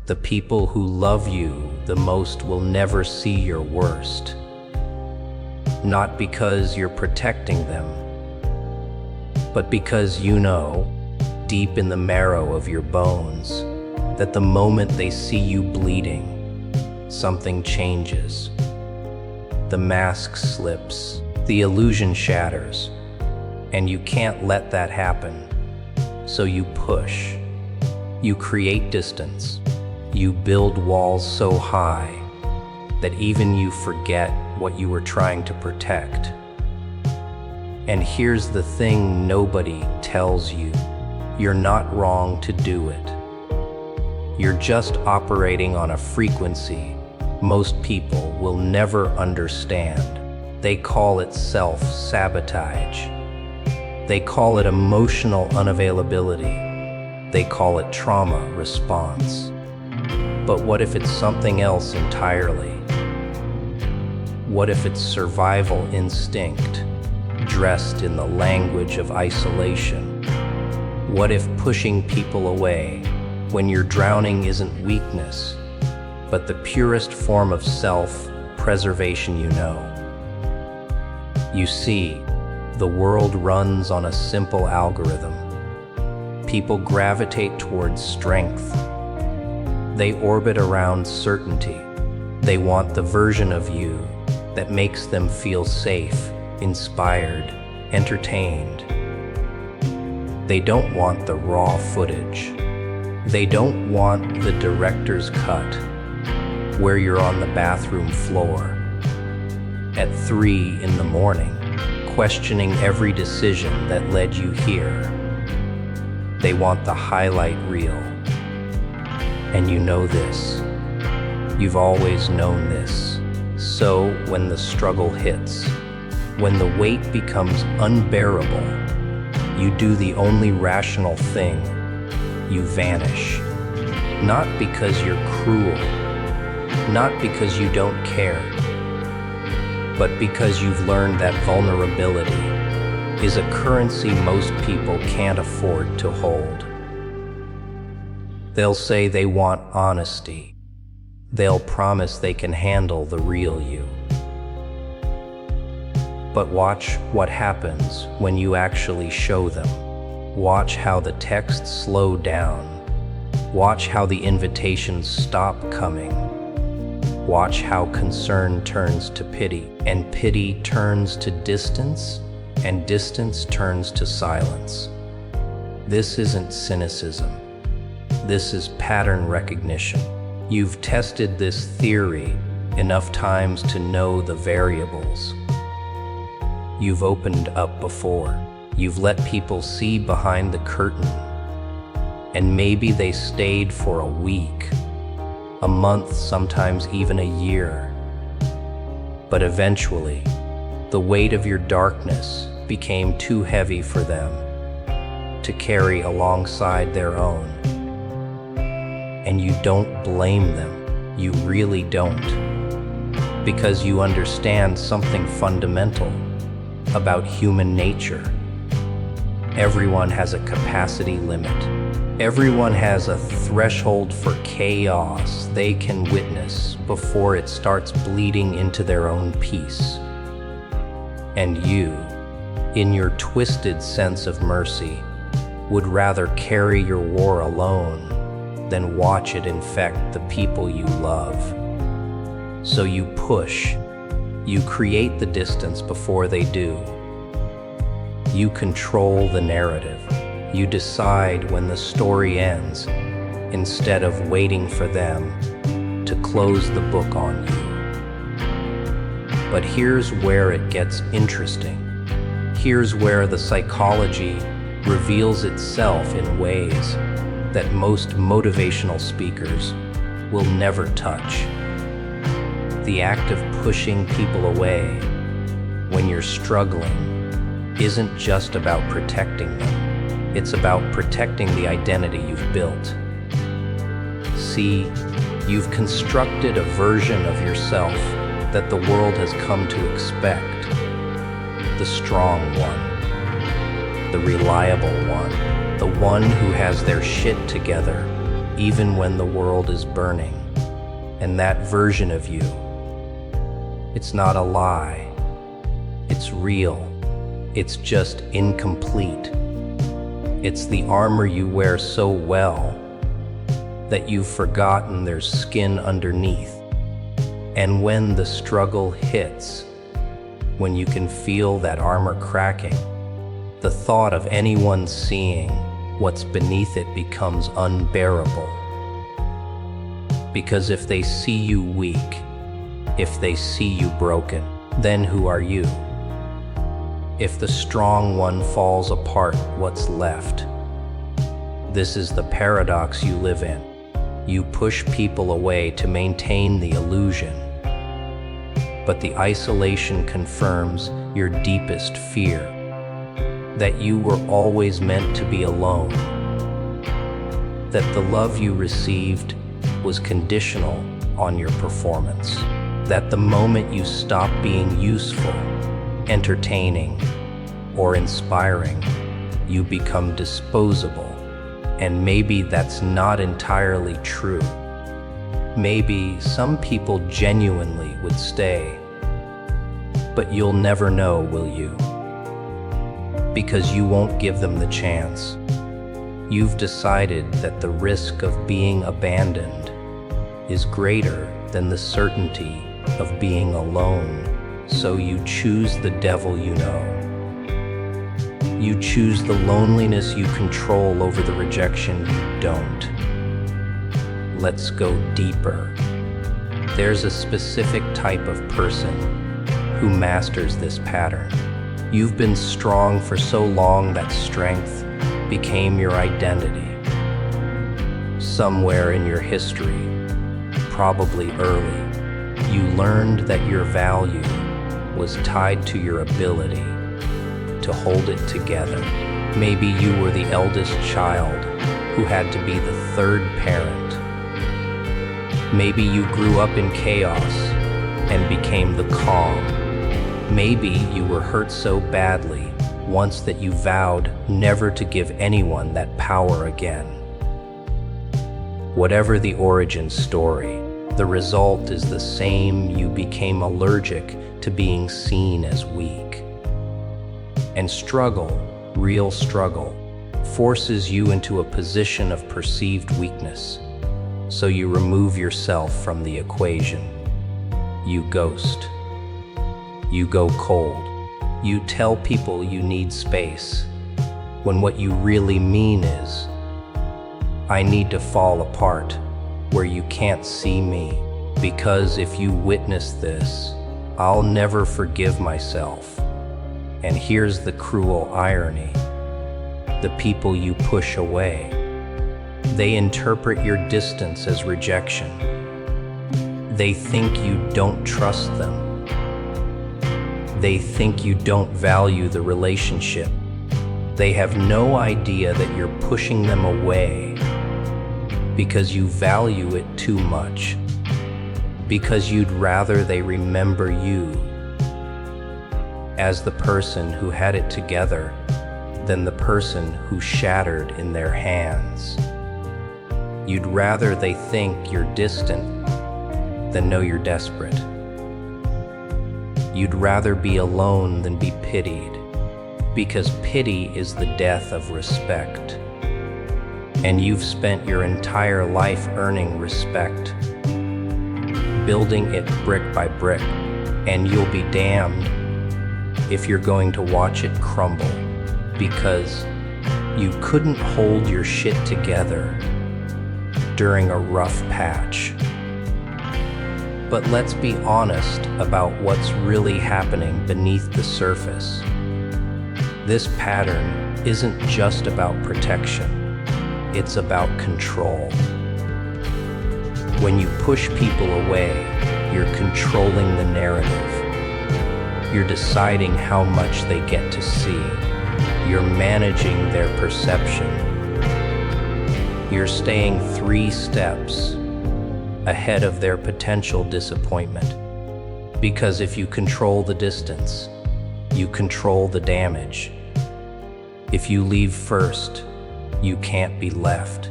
The people who love you the most will never see your worst. Not because you're protecting them, but because you know, deep in the marrow of your bones, that the moment they see you bleeding, something changes. The mask slips, the illusion shatters, and you can't let that happen. So you push. You create distance. You build walls so high that even you forget what you were trying to protect. And here's the thing nobody tells you. You're not wrong to do it. You're just operating on a frequency most people will never understand. They call it self-sabotage. They call it emotional unavailability. They call it trauma response. But what if it's something else entirely? What if it's survival instinct, dressed in the language of isolation? What if pushing people away when you're drowning isn't weakness, but the purest form of self-preservation you know? You see, the world runs on a simple algorithm. People gravitate towards strength. They orbit around certainty. They want the version of you that makes them feel safe, inspired, entertained. They don't want the raw footage. They don't want the director's cut, where you're on the bathroom floor at 3 in the morning, questioning every decision that led you here. They want the highlight reel. And you know this. You've always known this. So when the struggle hits, when the weight becomes unbearable, you do the only rational thing. You vanish. Not because you're cruel, not because you don't care, but because you've learned that vulnerability is a currency most people can't afford to hold. They'll say they want honesty. They'll promise they can handle the real you. But watch what happens when you actually show them. Watch how the texts slow down. Watch how the invitations stop coming. Watch how concern turns to pity, and pity turns to distance, and distance turns to silence. This isn't cynicism. This is pattern recognition. You've tested this theory enough times to know the variables. You've opened up before. You've let people see behind the curtain. And maybe they stayed for a week, a month, sometimes even a year. But eventually, the weight of your darkness became too heavy for them to carry alongside their own. And you don't blame them. You really don't. Because you understand something fundamental about human nature. Everyone has a capacity limit. Everyone has a threshold for chaos they can witness before it starts bleeding into their own peace. And you, in your twisted sense of mercy, would rather carry your war alone than watch it infect the people you love. So you push. You create the distance before they do. You control the narrative. You decide when the story ends, instead of waiting for them to close the book on you. But here's where it gets interesting. Here's where the psychology reveals itself in ways that most motivational speakers will never touch. The act of pushing people away when you're struggling isn't just about protecting them. It's about protecting the identity you've built. See, you've constructed a version of yourself that the world has come to expect. The strong one, the reliable one, the one who has their shit together, even when the world is burning. And that version of you, it's not a lie. It's real. It's just incomplete. It's the armor you wear so well that you've forgotten there's skin underneath. And when the struggle hits, when you can feel that armor cracking, the thought of anyone seeing what's beneath it becomes unbearable. Because if they see you weak, if they see you broken, then who are you? If the strong one falls apart, what's left? This is the paradox you live in. You push people away to maintain the illusion, but the isolation confirms your deepest fear, that you were always meant to be alone, that the love you received was conditional on your performance, that the moment you stop being useful, entertaining, or inspiring, you become disposable. And maybe that's not entirely true. Maybe some people genuinely would stay, but you'll never know, will you? Because you won't give them the chance. You've decided that the risk of being abandoned is greater than the certainty of being alone, so you choose the devil you know. You choose the loneliness you control over the rejection you don't. Let's go deeper. There's a specific type of person who masters this pattern. You've been strong for so long that strength became your identity. Somewhere in your history, probably early, you learned that your value was tied to your ability to hold it together. Maybe you were the eldest child who had to be the third parent. Maybe you grew up in chaos and became the calm. Maybe you were hurt so badly once that you vowed never to give anyone that power again. Whatever the origin story, the result is the same. You became allergic to being seen as weak. And struggle, real struggle, forces you into a position of perceived weakness. So you remove yourself from the equation. You ghost. You go cold. You tell people you need space, when what you really mean is, I need to fall apart where you can't see me, because if you witness this, I'll never forgive myself. And here's the cruel irony. The people you push away, they interpret your distance as rejection. They think you don't trust them. They think you don't value the relationship. They have no idea that you're pushing them away because you value it too much, because you'd rather they remember you as the person who had it together than the person who shattered in their hands. You'd rather they think you're distant than know you're desperate. You'd rather be alone than be pitied, because pity is the death of respect. And you've spent your entire life earning respect, building it brick by brick, and you'll be damned if you're going to watch it crumble, because you couldn't hold your shit together during a rough patch. But let's be honest about what's really happening beneath the surface. This pattern isn't just about protection, it's about control. When you push people away, you're controlling the narrative. You're deciding how much they get to see. You're managing their perception. You're staying 3 steps ahead of their potential disappointment. Because if you control the distance, you control the damage. If you leave first, you can't be left.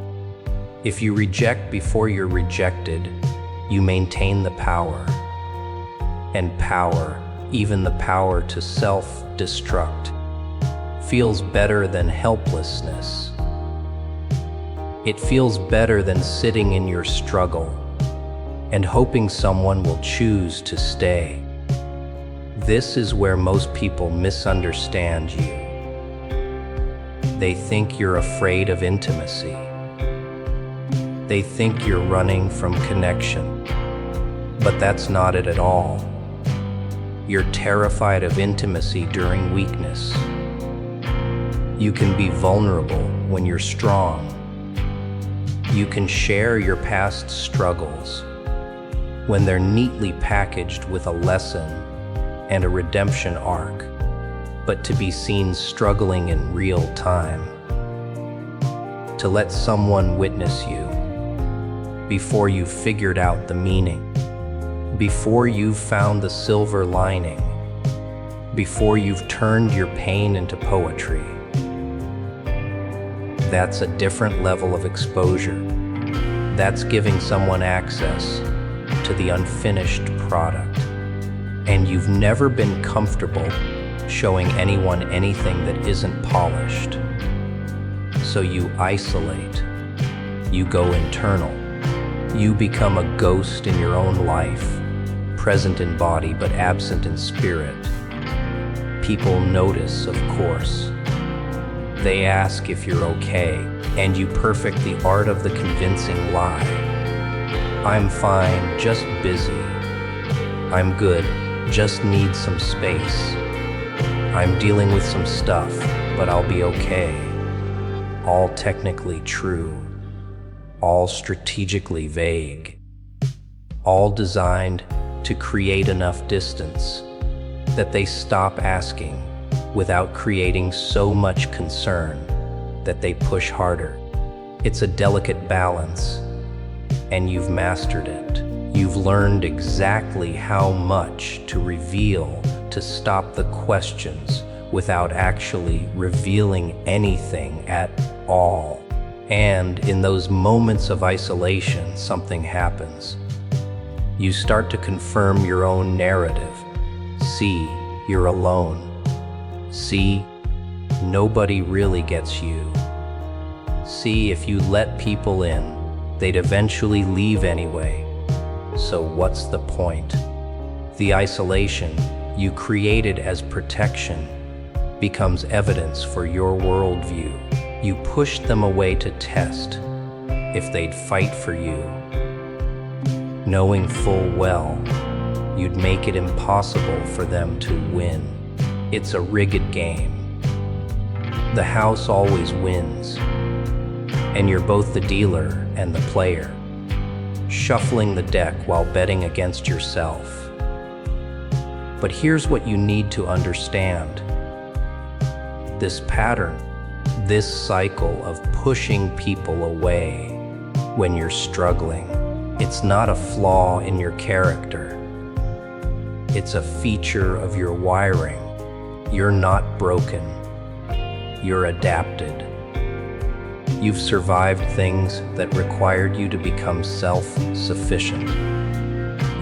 If you reject before you're rejected, you maintain the power. And power, even the power to self-destruct, feels better than helplessness. It feels better than sitting in your struggle and hoping someone will choose to stay. This is where most people misunderstand you. They think you're afraid of intimacy. They think you're running from connection. But that's not it at all. You're terrified of intimacy during weakness. You can be vulnerable when you're strong. You can share your past struggles when they're neatly packaged with a lesson and a redemption arc, but to be seen struggling in real time. To let someone witness you before you've figured out the meaning, before you've found the silver lining, before you've turned your pain into poetry. That's a different level of exposure. That's giving someone access to the unfinished product. And you've never been comfortable showing anyone anything that isn't polished. So you isolate. You go internal. You become a ghost in your own life, present in body but absent in spirit. People notice, of course. They ask if you're okay, and you perfect the art of the convincing lie. I'm fine, just busy. I'm good, just need some space. I'm dealing with some stuff, but I'll be okay. All technically true. All strategically vague. All designed to create enough distance that they stop asking without creating so much concern that they push harder. It's a delicate balance, and you've mastered it. You've learned exactly how much to reveal to stop the questions without actually revealing anything at all. And in those moments of isolation, something happens. You start to confirm your own narrative. See, you're alone. See, nobody really gets you. See, if you let people in, they'd eventually leave anyway. So what's the point? The isolation you created as protection becomes evidence for your worldview. You pushed them away to test if they'd fight for you, knowing full well you'd make it impossible for them to win. It's a rigged game. The house always wins, and you're both the dealer and the player, shuffling the deck while betting against yourself. But here's what you need to understand. This pattern, this cycle of pushing people away when you're struggling, it's not a flaw in your character. It's a feature of your wiring. You're not broken. You're adapted. You've survived things that required you to become self-sufficient.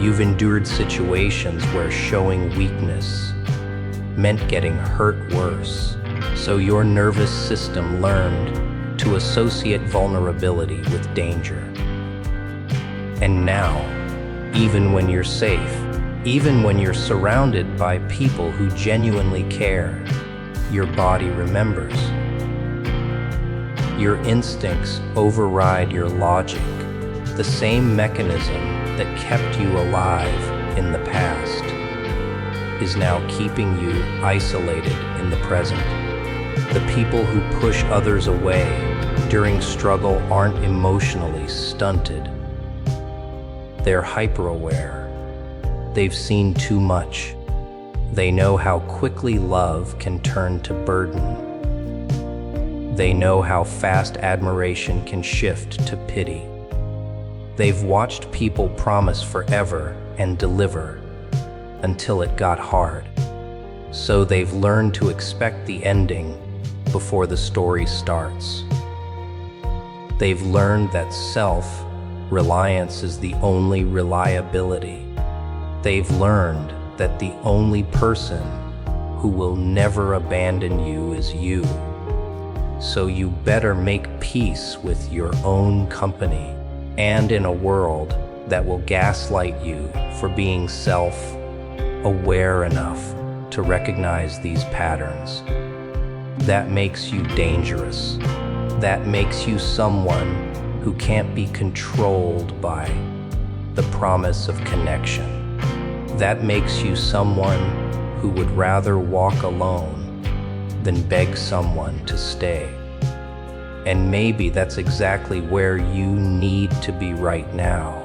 You've endured situations where showing weakness meant getting hurt worse. So your nervous system learned to associate vulnerability with danger. And now, even when you're safe, even when you're surrounded by people who genuinely care, your body remembers. Your instincts override your logic. The same mechanism that kept you alive in the past is now keeping you isolated in the present. The people who push others away during struggle aren't emotionally stunted. They're hyper-aware. They've seen too much. They know how quickly love can turn to burden. They know how fast admiration can shift to pity. They've watched people promise forever and deliver until it got hard. So they've learned to expect the ending before the story starts. They've learned that self-reliance is the only reliability. They've learned that the only person who will never abandon you is you. So you better make peace with your own company, and in a world that will gaslight you for being self-aware enough to recognize these patterns. That makes you dangerous. That makes you someone who can't be controlled by the promise of connection. That makes you someone who would rather walk alone than beg someone to stay. And maybe that's exactly where you need to be right now.